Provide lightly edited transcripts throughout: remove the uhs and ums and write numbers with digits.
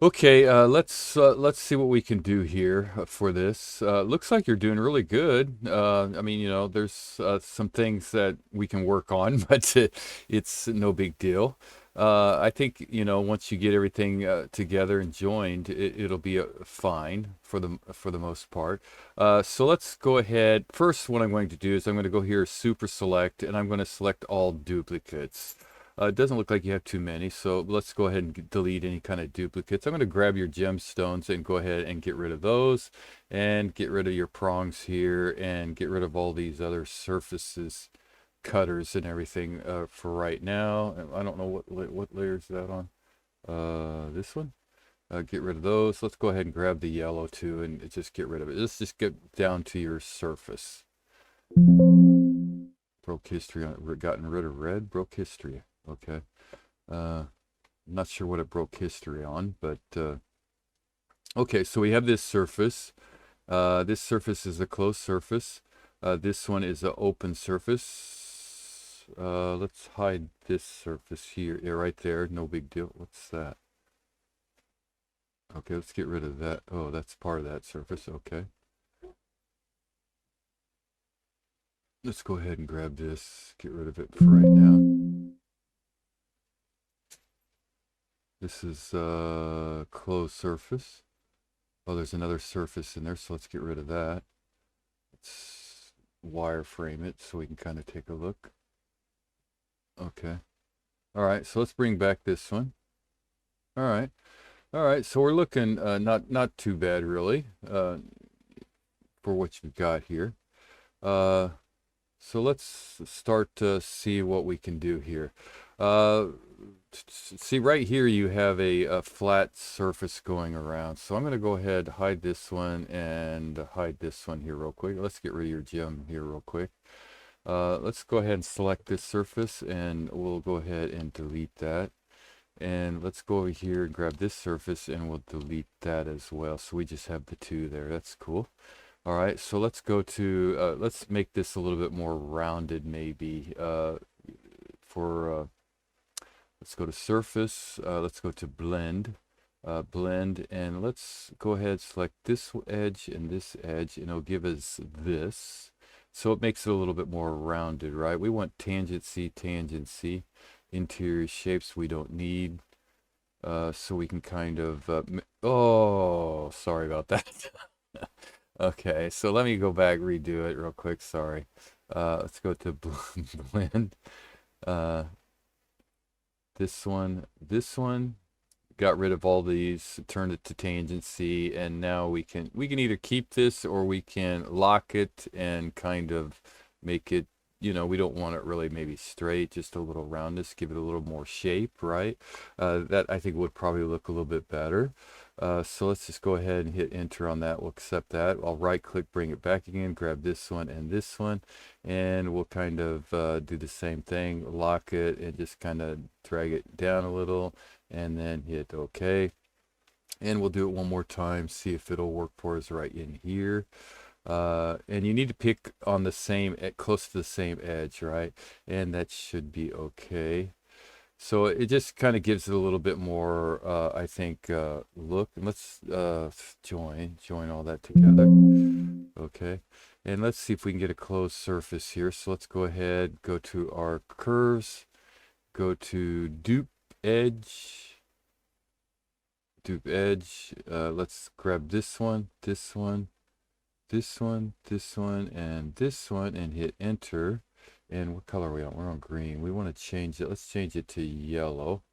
Okay, let's see what we can do here for this. Looks like you're doing really good. I mean, there's some things that we can work on, but it's no big deal. I think, once you get everything together and joined, it'll be fine for the most part. So let's go ahead. First, what I'm going to do is I'm going to go here, super select, and I'm going to select all duplicates. It doesn't look like you have too many, so let's go ahead and delete any kind of duplicates. I'm going to grab your gemstones and go ahead and get rid of those, and get rid of your prongs here, and get rid of all these other surfaces, cutters and everything for right now. I don't know what layer is that on. This one. Get rid of those. Let's go ahead and grab the yellow too, and just get rid of it. Let's just get down to your surface. Broke history on it. Gotten rid of red. Broke history. Okay. I'm not sure what it broke history on, but okay, so we have this surface. This surface is a closed surface. This one is an open surface. Let's hide this surface here. Yeah, right there. No big deal. What's that? Okay, let's get rid of that. Oh, that's part of that surface. Okay. Let's go ahead and grab this. Get rid of it for right now. This is closed surface. Oh, there's another surface in there, so let's get rid of that. Let's wireframe it so we can kind of take a look. Okay. All right, so let's bring back this one. All right. All right, so we're looking not too bad really for what you've got here. Uh, so let's start to see what we can do here. Uh, See right here you have a flat surface going around. So I'm going to go ahead, hide this one and hide this one here real quick. Let's get rid of your gem here real quick. Let's go ahead and select this surface and we'll go ahead and delete that. And let's go over here and grab this surface and we'll delete that as well. So we just have the two there. That's cool. All right, so let's go to, let's make this a little bit more rounded maybe for let's go to surface. Let's go to blend, blend, and let's go ahead, select this edge, and it'll give us this. So it makes it a little bit more rounded, right? We want tangency, tangency. Interior shapes we don't need. So we can kind of, oh, sorry about that. Okay, so let me go back, redo it real quick. Sorry. Let's go to blend. Uh, this one, got rid of all these, turned it to tangency, and now we can either keep this or we can lock it and kind of make it, we don't want it really maybe straight, just a little roundness, give it a little more shape, right? That I think would probably look a little bit better. So let's just go ahead and hit enter on that. We'll accept that. I'll right click, bring it back again, grab this one and this one, and we'll kind of do the same thing, lock it and just kind of drag it down a little and then hit OK. And we'll do it one more time, see if it'll work for us right in here. And you need to pick on the same, close to the same edge, right? And that should be okay. So it just kind of gives it a little bit more, I think, look. And let's join all that together. Okay. And let's see if we can get a closed surface here. So let's go ahead, go to our curves, go to dupe edge, dupe edge. Let's grab this one, this one, this one, this one, and this one, and hit enter. And what color are we on? We're on green. We want to change it. Let's change it to yellow.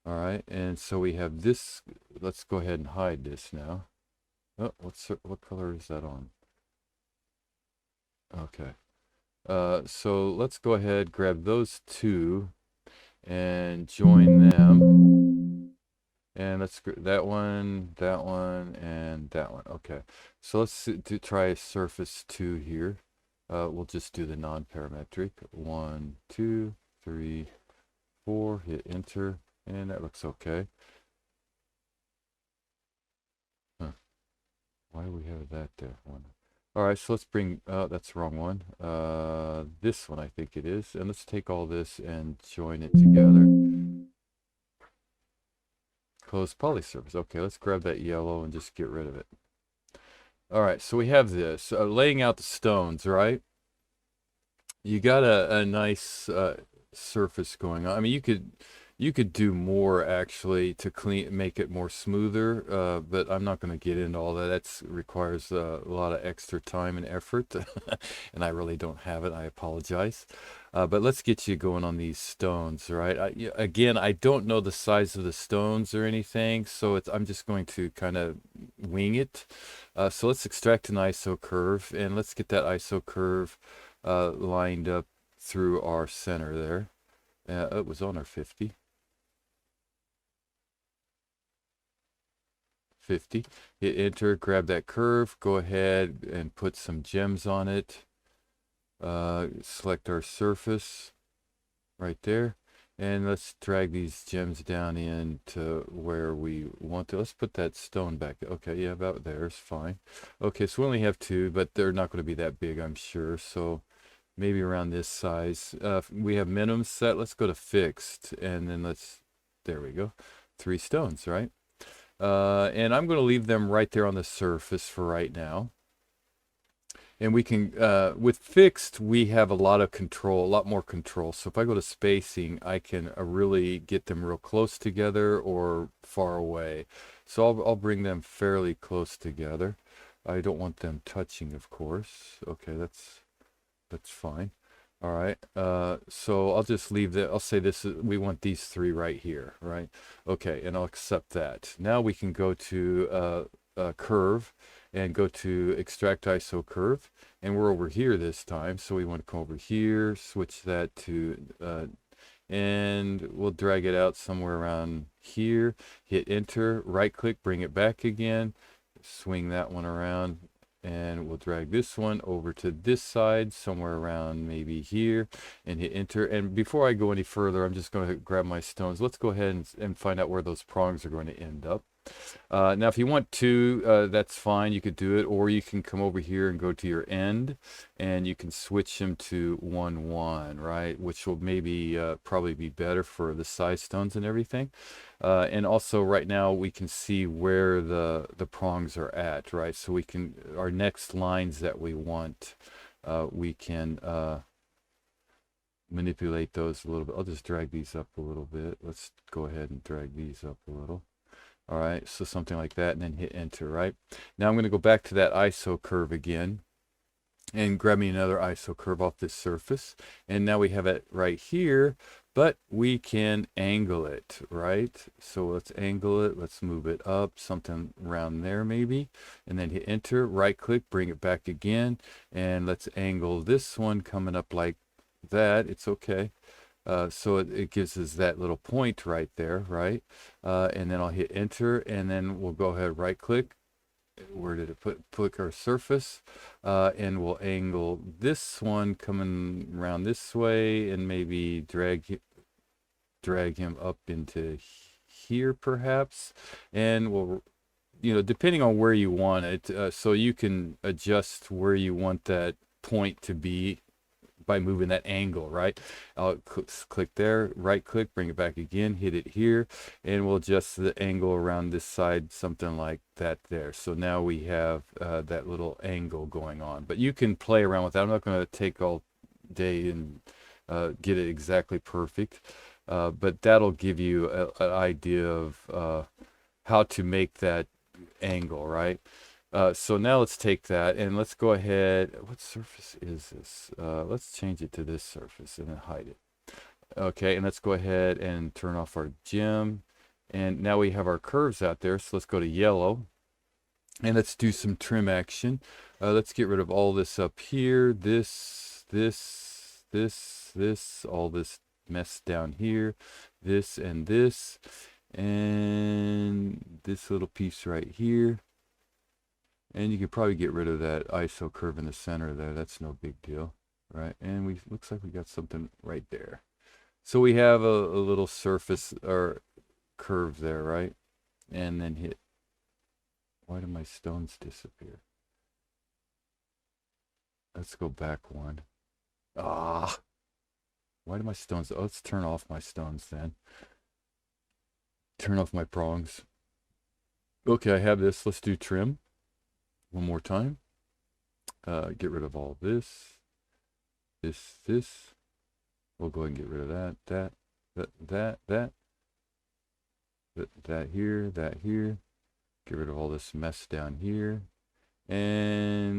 All right, and so we have this. Let's go ahead and hide this now. Oh, what color is that on? Okay. So let's go ahead, grab those two, and join them. And let's that one, and that one. Okay. So let's try surface 2 here. We'll just do the non-parametric. 1, 2, 3, 4. Hit enter, and that looks okay. Huh. Why do we have that there? One. All right, so let's bring. That's the wrong one. This one I think it is, and let's take all this and join it together. closed poly surface. Okay, let's grab that yellow and just get rid of it. All right, so we have this. Laying out the stones, right? You got a nice surface going on. I mean, you could do more actually to make it more smoother, but I'm not going to get into all that. That requires a lot of extra time and effort, and I really don't have it. I apologize. But let's get you going on these stones, right? Again, I don't know the size of the stones or anything, so I'm just going to kind of wing it. So let's extract an ISO curve, and let's get that ISO curve lined up through our center there. It was on our 50. 50. Hit enter, grab that curve, go ahead and put some gems on it. Select our surface right there. And let's drag these gems down into where we want to. Let's put that stone back. Okay, yeah, about there is fine. Okay, so we only have two, but they're not going to be that big, I'm sure. So maybe around this size. We have minimum set. Let's go to fixed, and then there we go. 3 stones, right? And I'm going to leave them right there on the surface for right now. And we can, with fixed, we have a lot of control, a lot more control. So if I go to spacing, I can really get them real close together or far away. So I'll bring them fairly close together. I don't want them touching, of course. Okay, that's fine. All right. So I'll just leave that. I'll say we want these 3 right here, right? Okay, and I'll accept that. Now we can go to curve and go to extract ISO curve, and we're over here this time. So we want to come over here, switch that to, and we'll drag it out somewhere around here. Hit enter, right click, bring it back again, swing that one around. And we'll drag this one over to this side, somewhere around maybe here, and hit enter. And before I go any further, I'm just going to grab my stones. Let's go ahead and find out where those prongs are going to end up. Now, if you want to, that's fine. You could do it, or you can come over here and go to your end, and you can switch them to 1, 1, right? Which will maybe probably be better for the side stones and everything. And also right now we can see where the prongs are at, right? So we can, our next lines that we want, we can manipulate those a little bit. I'll just drag these up a little bit. Let's go ahead and drag these up a little. All right, so something like that, and then hit enter, right? Now I'm going to go back to that ISO curve again and grab me another ISO curve off this surface. And now we have it right here, but we can angle it, right? So let's angle it. Let's move it up, something around there maybe, and then hit enter, right click, bring it back again, and let's angle this one coming up like that. It's okay. So it gives us that little point right there, right? And then I'll hit enter, and then we'll go ahead, right click. Where did it click our surface? And we'll angle this one coming around this way, and maybe drag him up into here perhaps. And we'll, depending on where you want it, so you can adjust where you want that point to be by moving that angle, right? I'll click there, right click, bring it back again, hit it here, and we'll adjust the angle around this side, something like that there. So now we have that little angle going on, but you can play around with that. I'm not going to take all day and get it exactly perfect, but that'll give you an idea of how to make that angle, right? So now let's take that and let's go ahead. What surface is this? Let's change it to this surface and then hide it. Okay, and let's go ahead and turn off our gem. And now we have our curves out there. So let's go to yellow and let's do some trim action. Let's get rid of all this up here. This, all this mess down here, this and this, and this little piece right here. And you could probably get rid of that ISO curve in the center there. That's no big deal, right? And looks like we got something right there. So we have a little surface or curve there, right? And then hit. Why do my stones disappear? Let's go back one. Ah, why do my stones? Oh, let's turn off my stones then. Turn off my prongs. Okay, I have this. Let's do trim one more time. Get rid of all this. This. We'll go ahead and get rid of that here, that here. Get rid of all this mess down here. And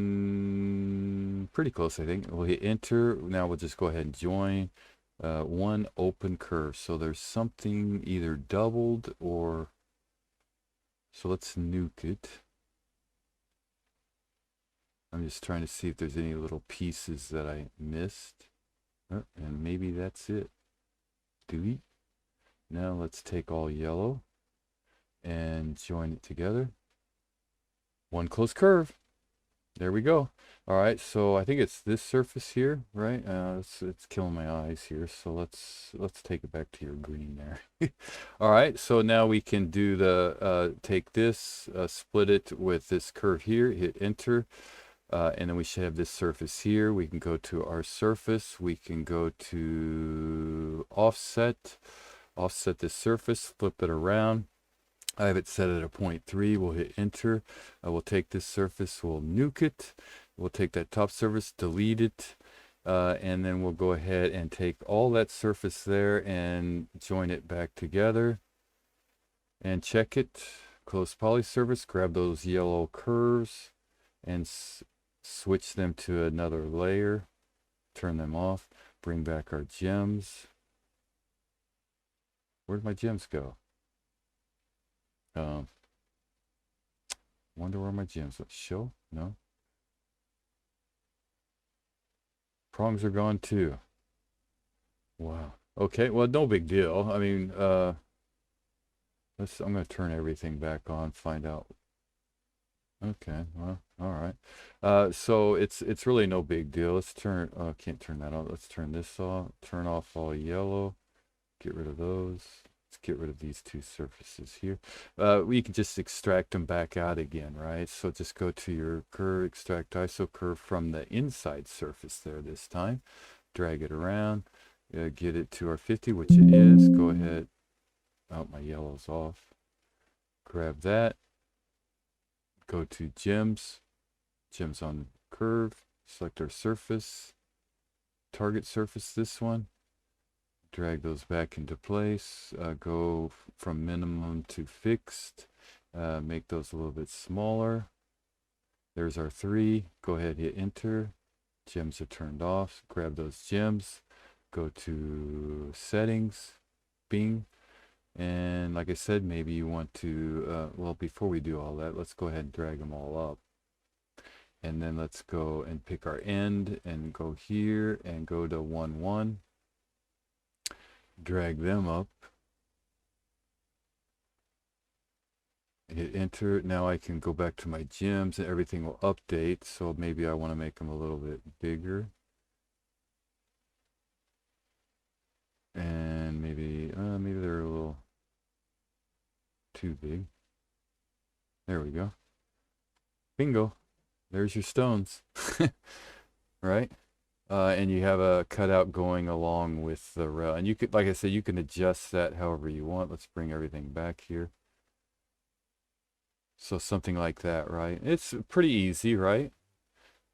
pretty close, I think. We'll hit enter. Now we'll just go ahead and join one open curve. So there's something either doubled or... So let's nuke it. I'm just trying to see if there's any little pieces that I missed. And maybe that's it. Delete. Now let's take all yellow and join it together. One close curve. There we go. All right, so I think it's this surface here, right? It's killing my eyes here, so let's take it back to your green there. All right, so now we can do the take this, split it with this curve here, hit enter, and then we should have this surface here. We can go to our surface. We can go to offset this surface, flip it around. I have it set at a 0.3. We'll hit enter. We'll take this surface, we'll nuke it. We'll take that top surface, delete it, and then we'll go ahead and take all that surface there and join it back together and check it. Close poly surface, grab those yellow curves and switch them to another layer. Turn them off. Bring back our gems. Where'd my gems go? Wonder where my gems are. Show? No. Prongs are gone too. Wow. Okay, well, no big deal. I mean, I'm gonna turn everything back on, find out. Okay, well, all right. So it's really no big deal. Let's turn, can't turn that on. Let's turn this off, turn off all yellow, get rid of those. Get rid of these two surfaces here. We can just extract them back out again, right? So just go to your curve, extract iso curve from the inside surface there this time. Drag it around, get it to our 50, which it is. Go ahead. Oh, my yellow's off. Grab that. Go to gems. Gems on curve. Select our surface. Target surface, this one. Drag those back into place, go from minimum to fixed, make those a little bit smaller. There's our 3. Go ahead, hit enter. Gems are turned off. Grab those gems, go to settings, bing. And like I said, maybe you want to, well, before we do all that, let's go ahead and drag them all up. And then let's go and pick our end and go here and go to 1, 1. Drag them up, hit enter. Now I can go back to my gems and everything will update. So maybe I want to make them a little bit bigger. And maybe they're a little too big. There we go. Bingo. There's your stones. Right? And you have a cutout going along with the rail. And you could, like I said, you can adjust that however you want. Let's bring everything back here. So something like that, right? It's pretty easy, right?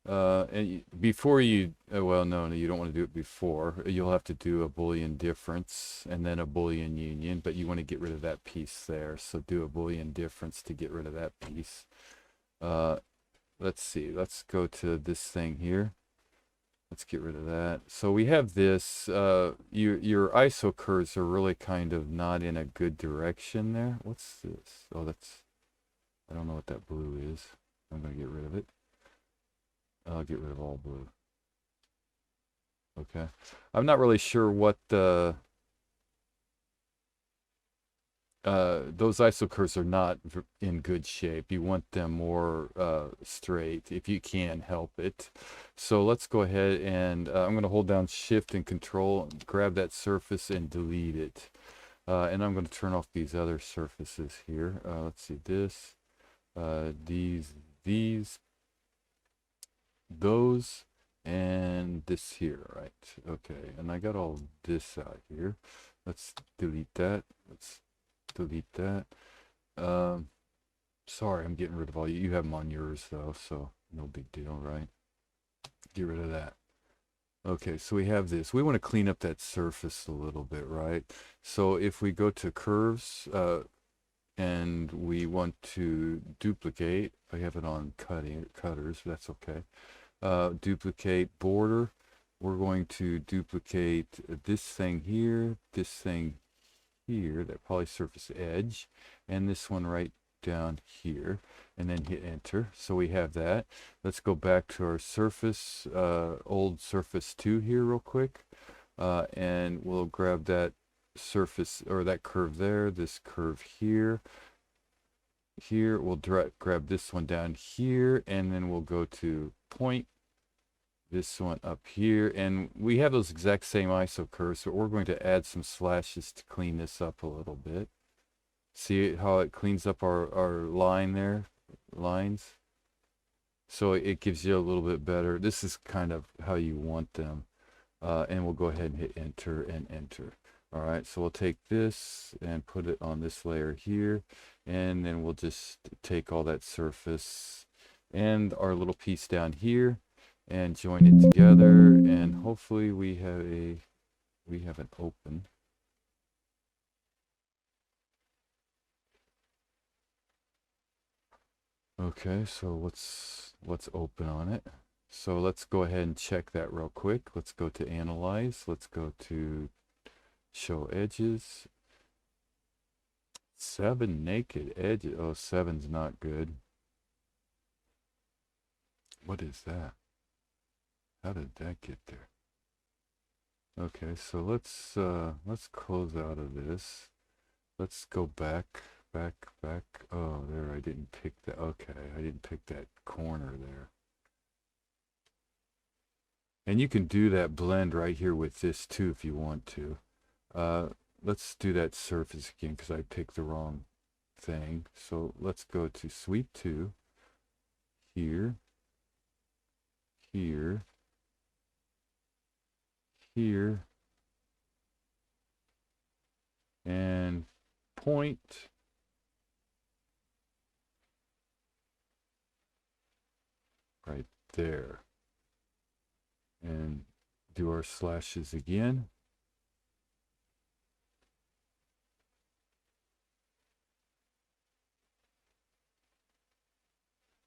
And before you, well, no, you don't want to do it before. You'll have to do a Boolean difference and then a Boolean union, but you want to get rid of that piece there. So do a Boolean difference to get rid of that piece. Let's see. Let's go to this thing here. Let's get rid of that. So we have this, your ISO curves are really kind of not in a good direction there. What's this? Oh, that's, I don't know what that blue is. I'm going to get rid of it. I'll get rid of all blue. Okay. I'm not really sure what the, those ISO curves are not in good shape. You want them more straight if you can help it. So let's go ahead and I'm going to hold down Shift and Control, grab that surface and delete it. And I'm going to turn off these other surfaces here. Let's see, this, these, those, and this here, right? Okay, and I got all this out here. Let's delete that. Let's delete that. Sorry, I'm getting rid of all you. You have them on yours though, so no big deal, right? Get rid of that. Okay, so we have this. We want to clean up that surface a little bit, right? So if we go to curves, and we want to duplicate, I have it on cutters, that's okay. Duplicate border. We're going to duplicate this thing here, this thing here, that polysurface edge, and this one right down here, and then hit enter. So we have that. Let's go back to our surface, old surface 2 here real quick, and we'll grab that surface, or that curve there, this curve here. Here we'll grab this one down here, and then we'll go to point this one up here, and we have those exact same ISO curves, so we're going to add some slashes to clean this up a little bit. See how it cleans up our line there, lines? So it gives you a little bit better. This is kind of how you want them. And we'll go ahead and hit enter and enter. All right, so we'll take this and put it on this layer here, and then we'll just take all that surface and our little piece down here and join it together, and hopefully we have an open. Okay, so let's open on it. So let's go ahead and check that real quick. Let's go to analyze. Let's go to show edges. 7 naked edges. Oh, 7's not good. What is that? How did that get there? Okay, so let's close out of this. Let's go back. Oh, there, I didn't pick that. Okay, I didn't pick that corner there. And you can do that blend right here with this too if you want to. Let's do that surface again because I picked the wrong thing. So let's go to sweep 2. Here. Here. Here. And point. Right there. And do our slashes again.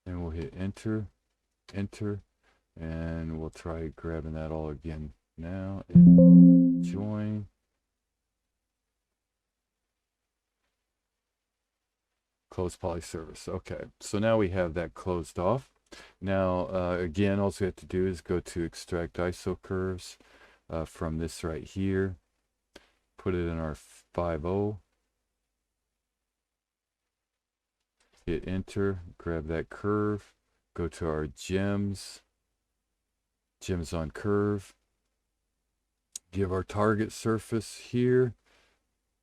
And we'll hit enter, enter, and we'll try grabbing that all again now and join. Close polysurface. Okay, so now we have that closed off. Now, again, all we have to do is go to extract ISO curves from this right here. Put it in our 5.0. Hit enter, grab that curve, go to our gems on curve, give our target surface here,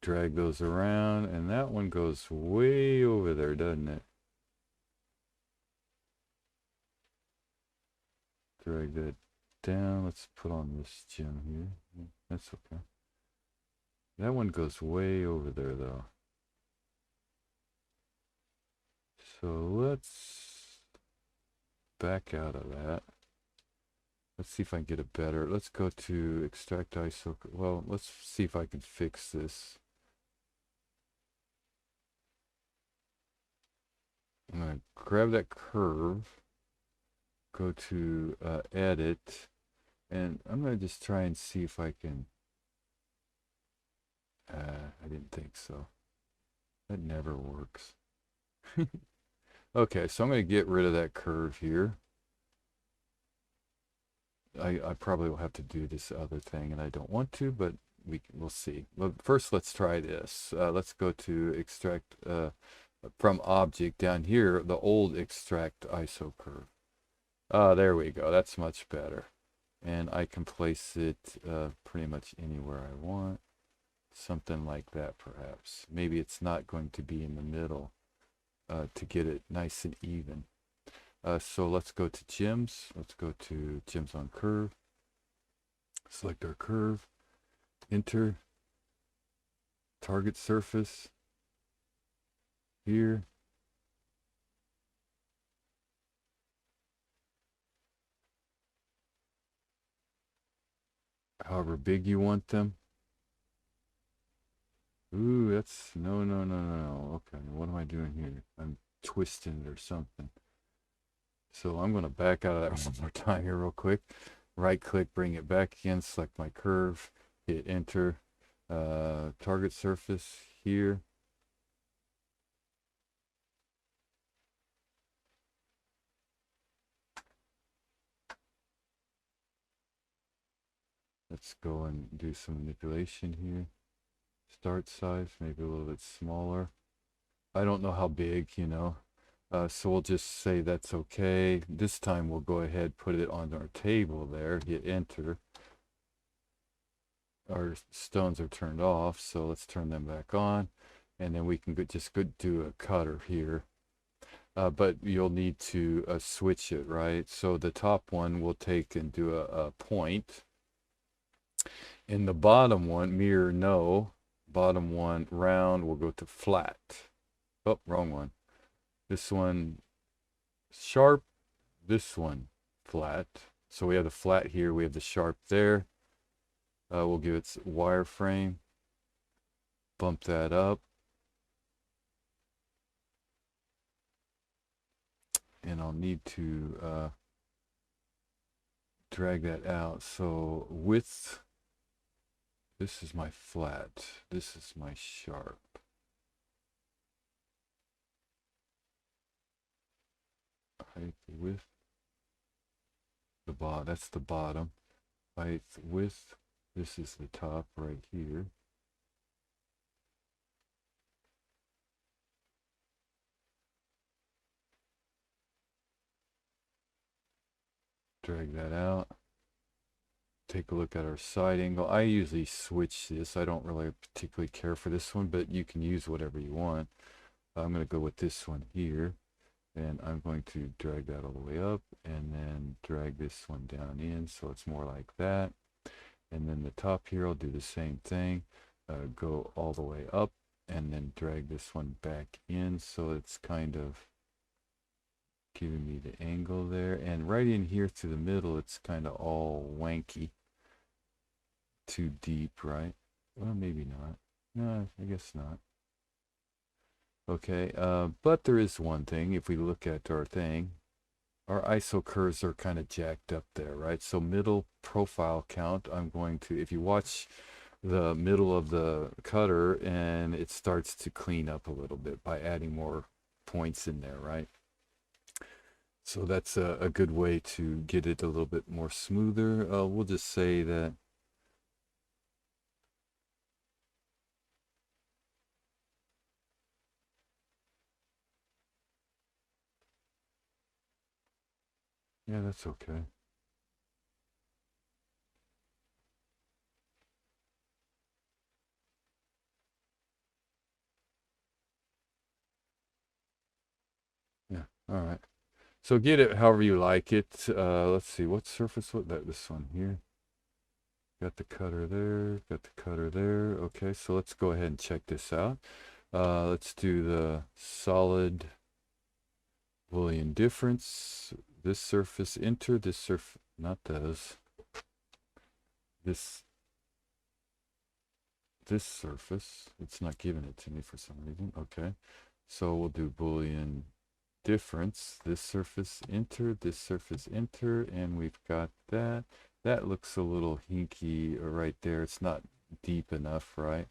drag those around, and that one goes way over there, doesn't it? Drag that down. Let's put on this gem here. That's okay. That one goes way over there though. So let's back out of that. Let's see if I can get it better. Let's go to extract ISO. Well, let's see if I can fix this. I'm going to grab that curve, go to edit, and I'm going to just try and see if I can. I didn't think so. That never works. Okay, so I'm going to get rid of that curve here. I probably will have to do this other thing, and I don't want to, but we'll see. Well, first, let's try this. Let's go to extract from object down here, the old extract ISO curve. There we go. That's much better. And I can place it pretty much anywhere I want. Something like that, perhaps. Maybe it's not going to be in the middle to get it nice and even. So let's go to gems. Let's go to gems on curve. Select our curve. Enter. Target surface. Here. however big you want them. Ooh, that's no, no, no, no, no. Okay, what am I doing here? I'm twisting it or something. So I'm going to back out of that one more time here real quick. Right click, bring it back again, select my curve, hit enter, target surface here. Let's go and do some manipulation here. Start size, maybe a little bit smaller. I don't know how big, you know. So we'll just say that's okay. This time we'll go ahead, put it on our table there, hit enter. Our stones are turned off, so let's turn them back on. And then we can just go do a cutter here. But you'll need to switch it, right? So the top one we'll take and do a point. In the bottom one, mirror no. Bottom one, round, we'll go to flat. Oh, wrong one. This one, sharp. This one, flat. So we have the flat here. We have the sharp there. We'll give it wireframe. Bump that up. And I'll need to drag that out. So width, this is my flat. This is my sharp. Height, width, the bottom, that's the bottom. Height, width, this is the top right here. Drag that out. Take a look at our side angle. I usually switch this. I don't really particularly care for this one, but you can use whatever you want. I'm going to go with this one here. And I'm going to drag that all the way up and then drag this one down in so it's more like that. And then the top here, I'll do the same thing. Go all the way up and then drag this one back in so it's kind of giving me the angle there. And right in here through the middle, it's kind of all wanky. Too deep, right? Well, maybe not. No, I guess not. Okay, but there is one thing. If we look at our thing, our ISO curves are kind of jacked up there, right? So middle profile count, I'm going to, if you watch the middle of the cutter and it starts to clean up a little bit by adding more points in there, right? So that's a good way to get it a little bit more smoother. We'll just say that yeah, that's okay. Yeah, all right. So get it however you like it. Let's see, what surface, this one here. Got the cutter there, got the cutter there. Okay, so let's go ahead and check this out. Let's do the solid Boolean difference. This surface enter, this surface, not those. This surface, it's not giving it to me for some reason. Okay, so we'll do Boolean difference. This surface enter, this surface enter, and we've got that. That looks a little hinky right there. It's not deep enough, right?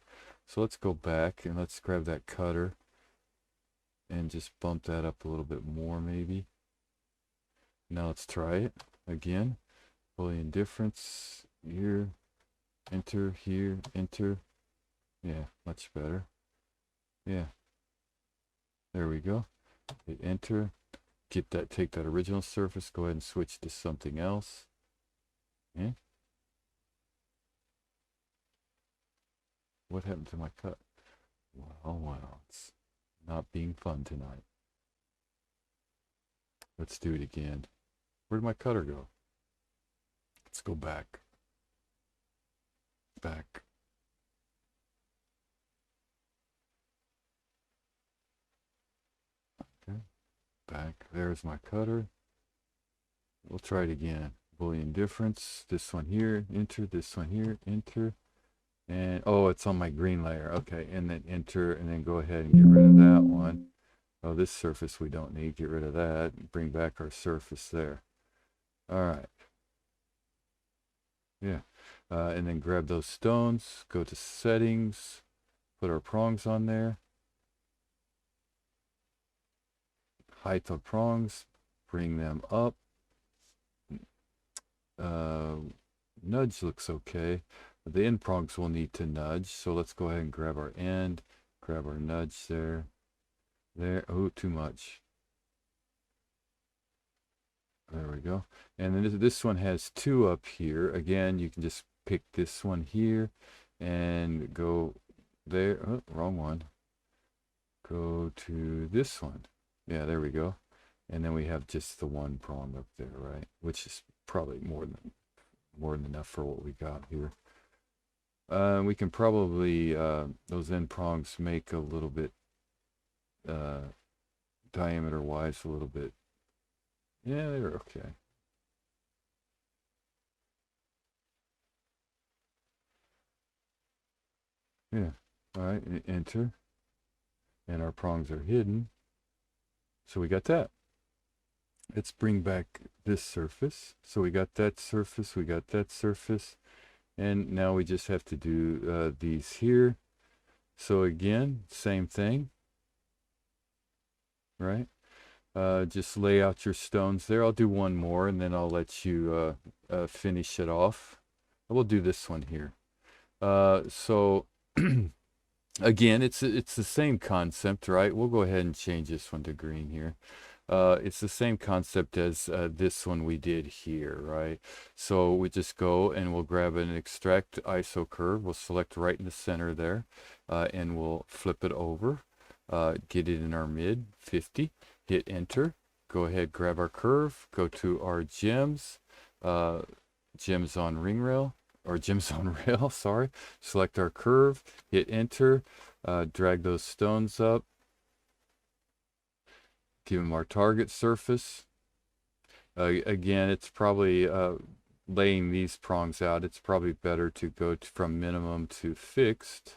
So let's go back and let's grab that cutter and just bump that up a little bit more maybe. Now let's try it again. Boolean difference here, enter, here, enter. Yeah, much better. Yeah, there we go. Hit enter. Get that, take that original surface, go ahead and switch to something else. Yeah. What happened to my cut? Well, it's not being fun tonight. Let's do it again. Where'd my cutter go? Let's go back. Back. Okay. Back. There's my cutter. We'll try it again. Boolean difference. This one here, enter. This one here, enter. And oh, it's on my green layer. Okay, and then enter, and then go ahead and get rid of that one. Oh, this surface we don't need. Get rid of that. Bring back our surface there. All right. Yeah. And then grab those stones. Go to settings. Put our prongs on there. Height of prongs. Bring them up. Nudge looks okay. The end prongs will need to nudge. So let's go ahead and grab our end. Grab our nudge there. There. Oh, too much. There we go. And then this one has two up here. Again, you can just pick this one here and go there. Oh, wrong one. Go to this one. Yeah, there we go. And then we have just the one prong up there, right? Which is probably more than enough for what we got here. We can probably those end prongs make a little bit diameter wise a little bit. Yeah, they're okay. Yeah. All right, enter. And our prongs are hidden. So we got that. Let's bring back this surface. So we got that surface, we got that surface. And now we just have to do these here. So again, same thing, right? Just lay out your stones there. I'll do one more and then I'll let you finish it off. We'll do this one here. So again, it's the same concept, right? We'll go ahead and change this one to green here. It's the same concept as this one we did here, right? So we just go and we'll grab an extract ISO curve. We'll select right in the center there, and we'll flip it over, get it in our mid 50, hit enter. Go ahead, grab our curve, go to our gems, gems on ring rail, or gems on rail, sorry. Select our curve, hit enter, drag those stones up. Give them our target surface. Again, it's probably laying these prongs out. It's probably better to go from minimum to fixed,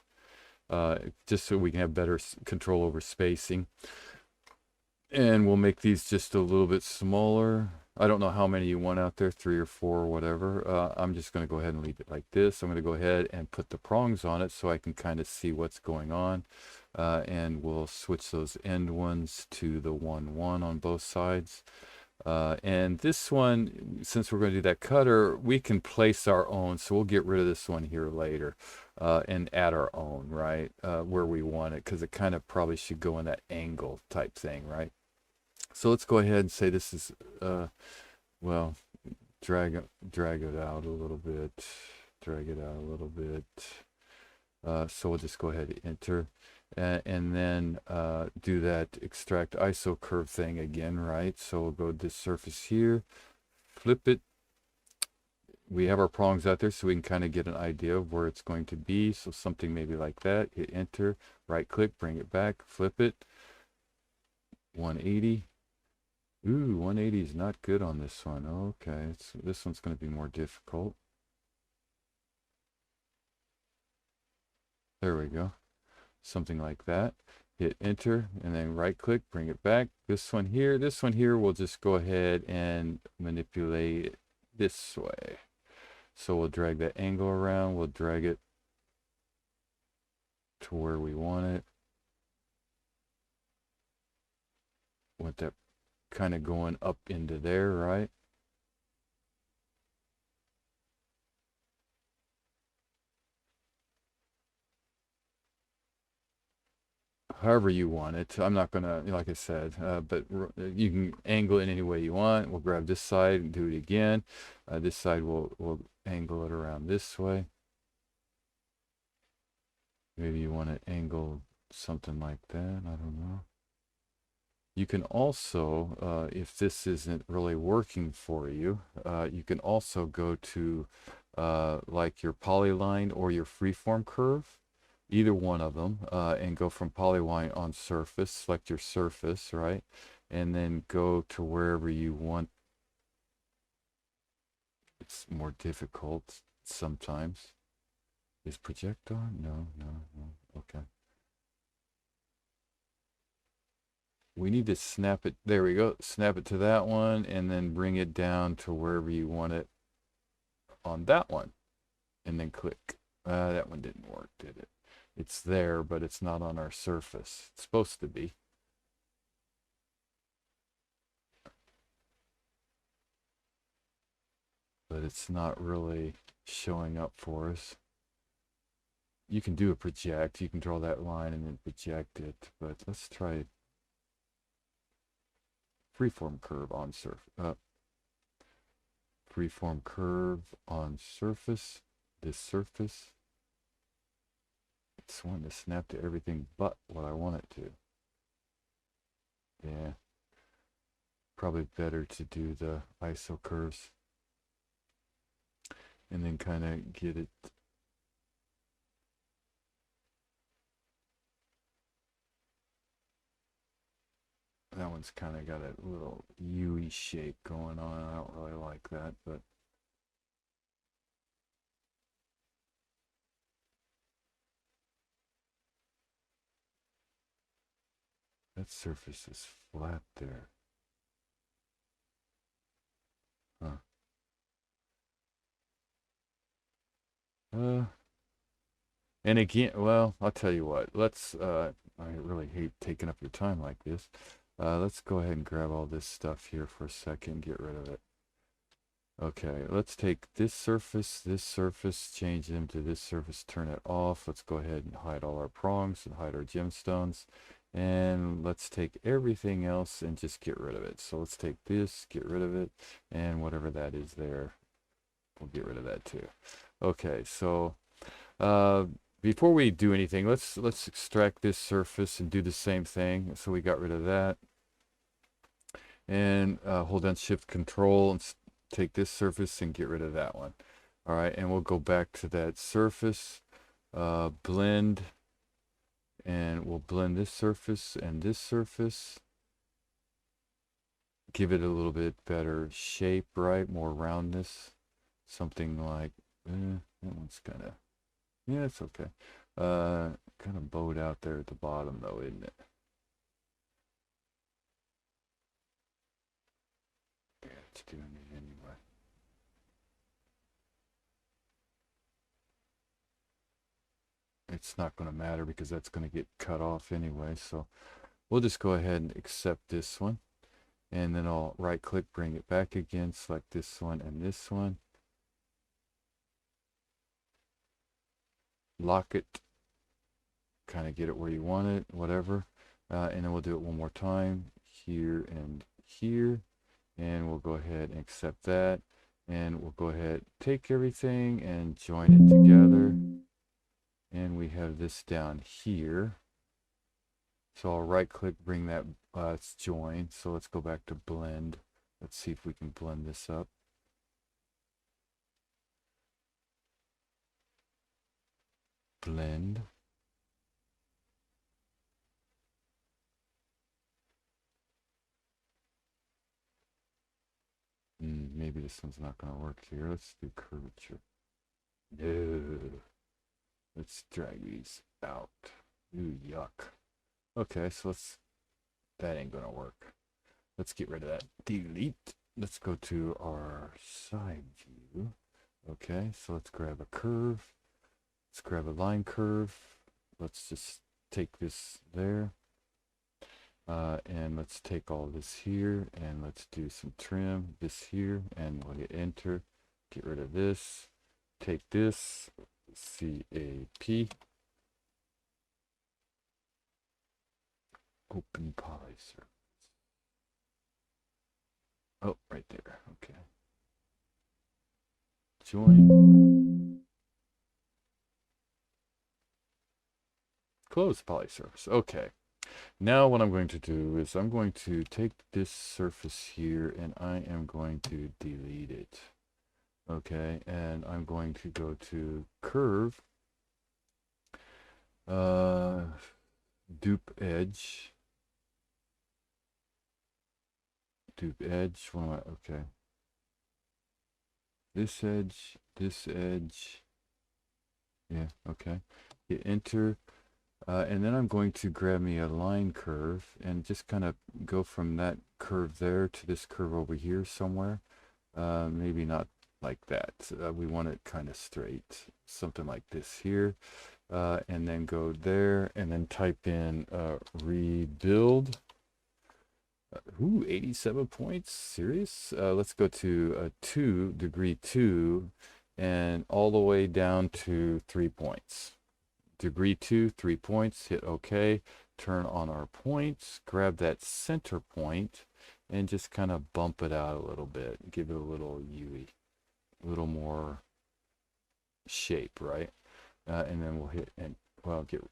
just so we can have better control over spacing. And we'll make these just a little bit smaller. I don't know how many you want out there, 3 or 4 or whatever. I'm just going to go ahead and leave it like this. I'm going to go ahead and put the prongs on it so I can kind of see what's going on. And we'll switch those end ones to the 1-1 on both sides. And this one, since we're going to do that cutter, we can place our own. So we'll get rid of this one here later and add our own, right, where we want it, because it kind of probably should go in that angle type thing, right? So let's go ahead and say this is, well, drag it out a little bit, drag it out a little bit. So we'll just go ahead and enter. And then do that extract ISO curve thing again, right? So we'll go to this surface here, flip it. We have our prongs out there so we can kind of get an idea of where it's going to be. So something maybe like that, hit enter, right click, bring it back, flip it, 180. Ooh, 180 is not good on this one. Okay, this one's going to be more difficult. There we go. Something like that. Hit enter and then right click, bring it back. This one here, we'll just go ahead and manipulate it this way. So we'll drag that angle around, we'll drag it to where we want it. Want that kind of going up into there, right? However you want it. I'm not gonna, like I said, but you can angle it any way you want. We'll grab this side and do it again. This side we'll angle it around this way. Maybe you want to angle something like that. I don't know. You can also, if this isn't really working for you, you can also go to like your polyline or your freeform curve, either one of them, and go from polyline on surface, select your surface, right? And then go to wherever you want. it's more difficult sometimes. Is project on? No, no, no. Okay. We need to snap it. There we go. Snap it to that one and then bring it down to wherever you want it on that one. And then click. That one didn't work, did it? It's there, but it's not on our surface. It's supposed to be. But it's not really showing up for us. You can do a project. You can draw that line and then project it. But let's try freeform curve on surface. Freeform curve on surface. This surface. It's wanting to snap to everything but what I want it to. Yeah. Probably better to do the ISO curves. And then kind of get it. That one's kind of got a little U-y shape going on. I don't really like that, but that surface is flat there. Huh. And again, well, I'll tell you what. Let's, I really hate taking up your time like this. Let's go ahead and grab all this stuff here for a second, get rid of it. Okay, let's take this surface, change them to this surface, turn it off. Let's go ahead and hide all our prongs and hide our gemstones. And let's take everything else and just get rid of it. So let's take this, get rid of it, and whatever that is there, we'll get rid of that too. Okay, so before we do anything, let's extract this surface and do the same thing. So we got rid of that. And hold down Shift Control and take this surface and get rid of that one. All right, and we'll go back to that surface, blend, and we'll blend this surface and this surface. Give it a little bit better shape, right? More roundness. Something like, that one's kind of, yeah, it's okay. Kind of bowed out there at the bottom though, isn't it? Yeah, it's doing it anyway. It's not going to matter because that's going to get cut off anyway. So we'll just go ahead and accept this one. And then I'll right click, bring it back again, select this one and this one. Lock it, kind of get it where you want it, whatever. And then we'll do it one more time, here and here. And we'll go ahead and accept that. And we'll go ahead, take everything and join it together. And we have this down here. So I'll right click, bring that, it's join. So let's go back to blend. Let's see if we can blend this up. Blend. Maybe this one's not going to work here. Let's do curvature. No. Let's drag these out. Ooh, yuck. Okay, so that ain't going to work. Let's get rid of that. Delete. Let's go to our side view. Okay, so let's grab a curve. Let's grab a line curve. Let's just take this there. And let's take all this here and let's do some trim this here and we'll hit enter. Get rid of this. Take this. CAP. Open poly surface. Oh, right there. Okay. Join. Close poly surface. Okay. Now what I'm going to do is I'm going to take this surface here and I am going to delete it. Okay, and I'm going to go to curve, dupe edge, okay. this edge, this edge. Yeah, okay. Hit enter. And then I'm going to grab me a line curve and just kind of go from that curve there to this curve over here somewhere. Maybe not like that. We want it kind of straight, something like this here. And then go there and then type in rebuild. Ooh, 87 points. Serious? Let's go to 2, degree 2, and all the way down to 3 points. Degree 2, 3 points. Hit OK. Turn on our points. Grab that center point and just kind of bump it out a little bit. Give it a little UE, a little more shape, right? And then we'll hit and well get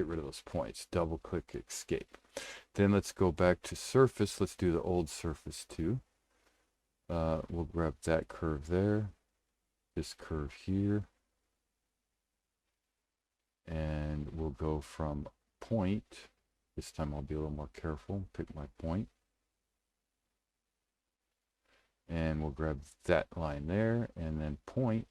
rid of those points. Double click escape. Then let's go back to surface. Let's do the old surface too. We'll grab that curve there, this curve here, and we'll go from point. This time I'll be a little more careful. Pick my point. And we'll grab that line there and then point.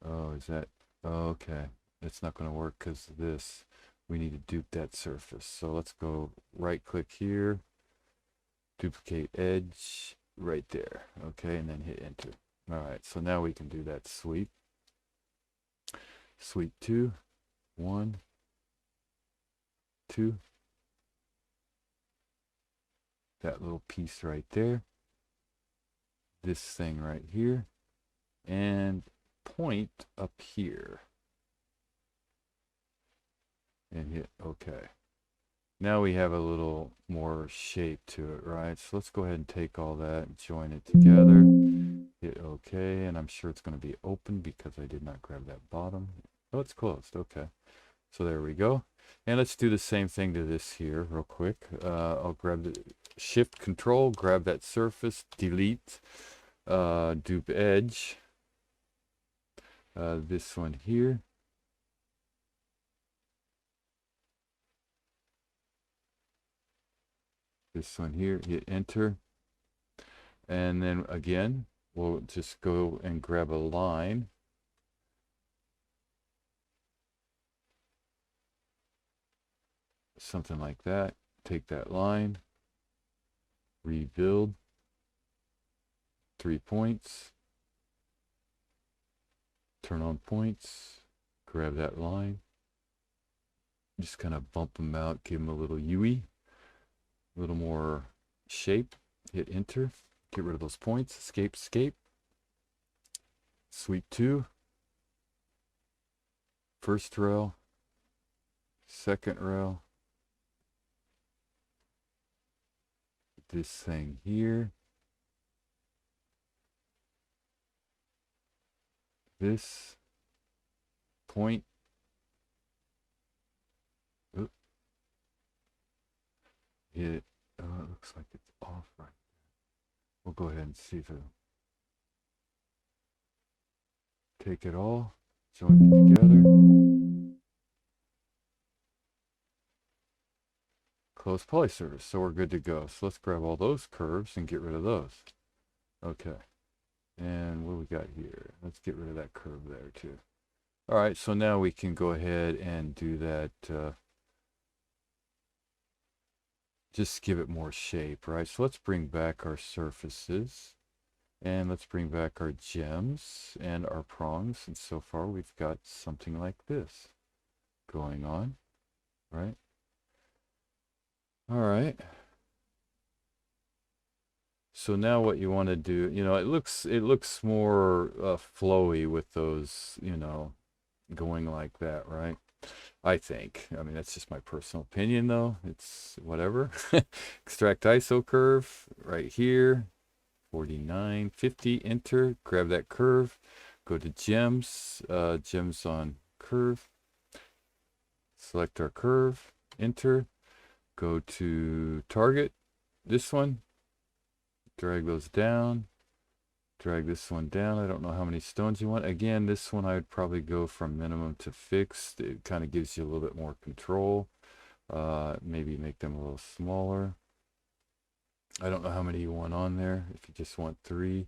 Oh, is that okay? It's not going to work because of this. We need to dupe that surface. So let's go right click here, duplicate edge right there. Okay, and then hit enter. All right, so now we can do that sweep. Sweep 2, 1, 2. That little piece right there. This thing right here. And point up here. And hit OK. Now we have a little more shape to it, right? So let's go ahead and take all that and join it together. Hit OK, and I'm sure it's going to be open because I did not grab that bottom. Oh, it's closed. Okay. So there we go. And let's do the same thing to this here real quick. I'll grab the Shift Control, grab that surface, delete, dupe edge. This one here. This one here, hit enter. And then again, we'll just go and grab a line. Something like that. Take that line, rebuild, 3 points, turn on points, grab that line, just kind of bump them out, give them a little UE, a little more shape, hit enter, get rid of those points, escape, escape, sweep 2, first rail, second rail, this thing here, this point, it looks like it's off right there. We'll go ahead and see if it'll take it all, join it together, close polysurface. So we're good to go. So let's grab all those curves and get rid of those. Okay. And what do we got here? Let's get rid of that curve there too. All right, so now we can go ahead and do that. Just give it more shape, right? So let's bring back our surfaces. And let's bring back our gems and our prongs. And so far we've got something like this going on, right? All right. So now what you want to do, you know, it looks more flowy with those, you know, going like that, right? I think. I mean, that's just my personal opinion, though. It's whatever. Extract ISO curve right here, 49, 50, enter, grab that curve, go to gems, gems on curve, select our curve, enter, go to target, this one, drag those down, drag this one down. I don't know how many stones you want. Again, this one I would probably go from minimum to fixed. It kind of gives you a little bit more control. Maybe make them a little smaller. I don't know how many you want on there. If you just want 3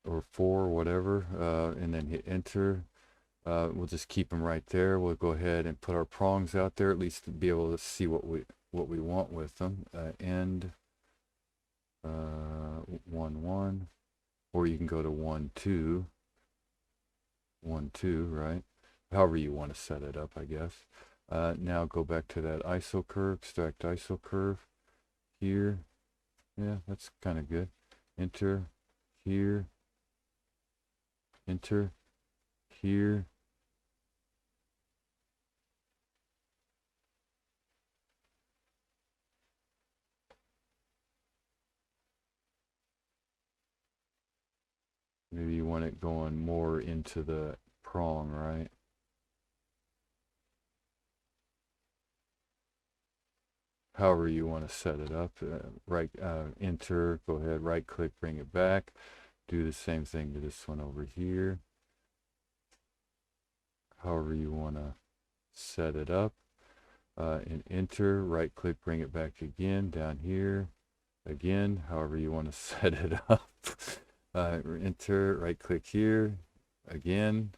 or 4, whatever, and then hit enter. We'll just keep them right there. We'll go ahead and put our prongs out there, at least to be able to see what we want with them. End 1 1, or you can go to 1 2, 1 2, right? However you want to set it up, I guess. Now go back to that ISO curve, extract ISO curve here. Yeah, that's kind of good. Enter here, enter here. Maybe you want it going more into the prong, right? However you want to set it up. Enter, go ahead, right click, bring it back. Do the same thing to this one over here. However you want to set it up. And enter, right click, bring it back again, down here. Again, however you want to set it up. Enter, right click here, again.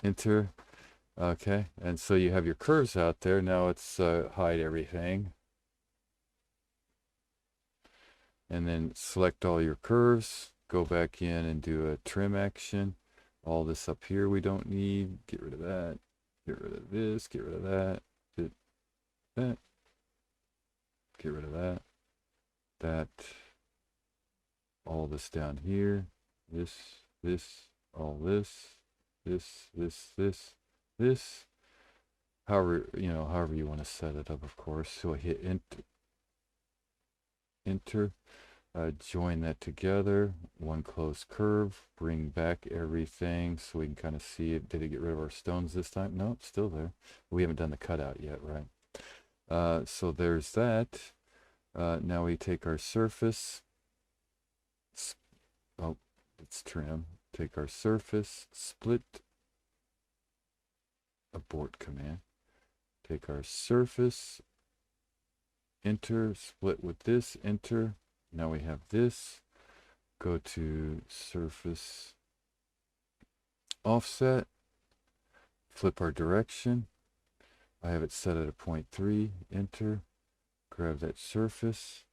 Enter. Okay, and so you have your curves out there. Now it's hide everything. And then select all your curves. Go back in and do a trim action. All this up here we don't need. Get rid of that. Get rid of this. Get rid of that. That. Get rid of that. That. All this down here. This. All this. This. However you want to set it up, of course. So hit enter. Join that together. One close curve. Bring back everything so we can kind of see it. Did it get rid of our stones this time? No, it's still there. We haven't done the cutout yet, right? So there's that. Now we take our surface. Oh, let's trim. Take our surface, split, abort command. Take our surface, enter, split with this, enter. Now we have this. Go to surface, offset, flip our direction. I have it set at a 0.3, enter. Grab that surface,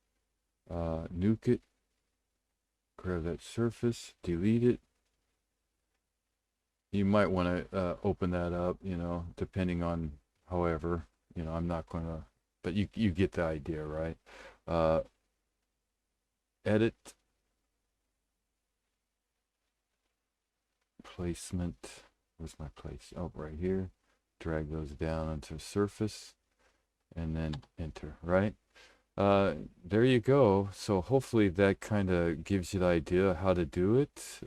nuke it. Grab that surface, delete it. You might want to open that up, depending on, however, I'm not going to, but you get the idea, right? Edit, placement, where's my place? Oh, right here. Drag those down onto the surface and then enter, right? There you go. So hopefully that kind of gives you the idea how to do it.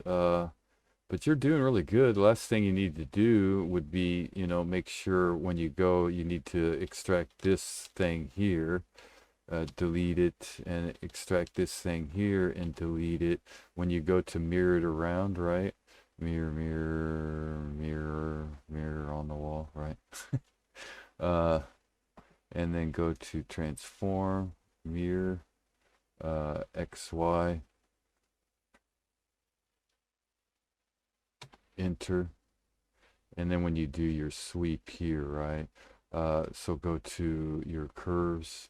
But you're doing really good. The last thing you need to do would be, make sure when you go, you need to extract this thing here, delete it, and extract this thing here and delete it. When you go to mirror it around, right? Mirror, mirror, mirror, mirror on the wall, right? And then go to transform, mirror, XY, enter. And then when you do your sweep here, right? So go to your curves,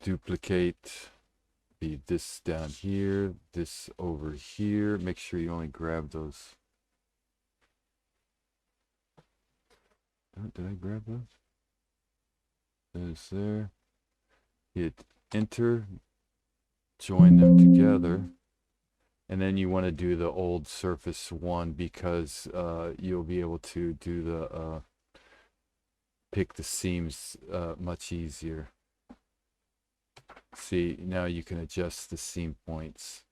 duplicate, be this down here, this over here. Make sure you only grab those. Did I grab those? There's there. Hit enter, join them together. And then you want to do the old surface one because you'll be able to do the pick the seams much easier. See, now you can adjust the seam points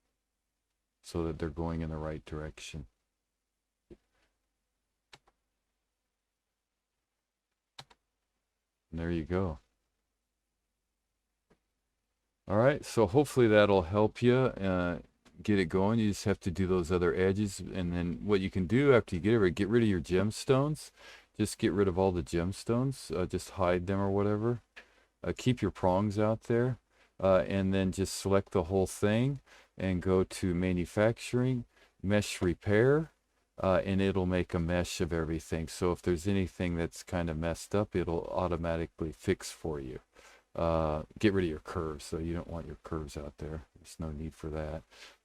so that they're going in the right direction. And there you go. All right, so hopefully that'll help you. get it going. You just have to do those other edges, and then what you can do after you get rid of your gemstones. Just get rid of all the gemstones. Just hide them or whatever. Keep your prongs out there, and then just select the whole thing and go to manufacturing, mesh repair, and it'll make a mesh of everything. So if there's anything that's kind of messed up, it'll automatically fix for you. Get rid of your curves, so you don't want your curves out there. There's no need for that.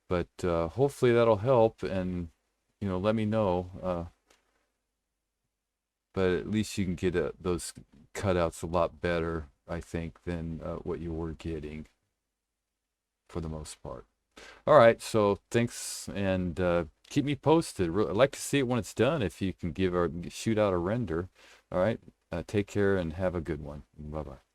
But hopefully that'll help, and let me know. But at least you can get those cutouts a lot better, I think, than what you were getting for the most part. All right, so thanks, and keep me posted. I'd like to see it when it's done, if you can give or shoot out a render. All right, take care and have a good one. Bye-bye.